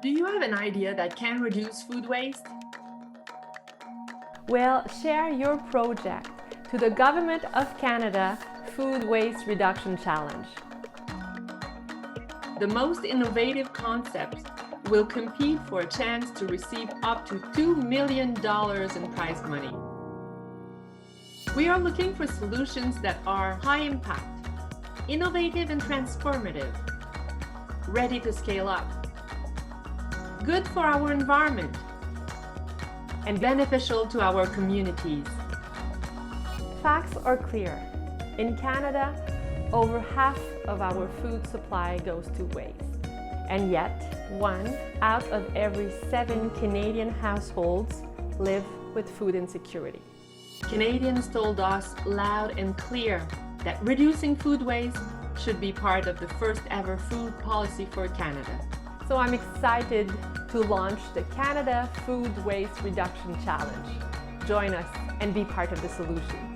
Do you have an idea that can reduce food waste? Well, share your project to the Government of Canada Food Waste Reduction Challenge. The most innovative concepts will compete for a chance to receive up to $2 million in prize money. We are looking for solutions that are high impact, innovative and transformative, ready to scale up, good for our environment, and beneficial to our communities. Facts are clear. In Canada, over half of our food supply goes to waste. And yet, 1 out of every 7 Canadian households live with food insecurity. Canadians told us loud and clear that reducing food waste should be part of the first ever food policy for Canada. So I'm excited to launch the Canada Food Waste Reduction Challenge. Join us and be part of the solution.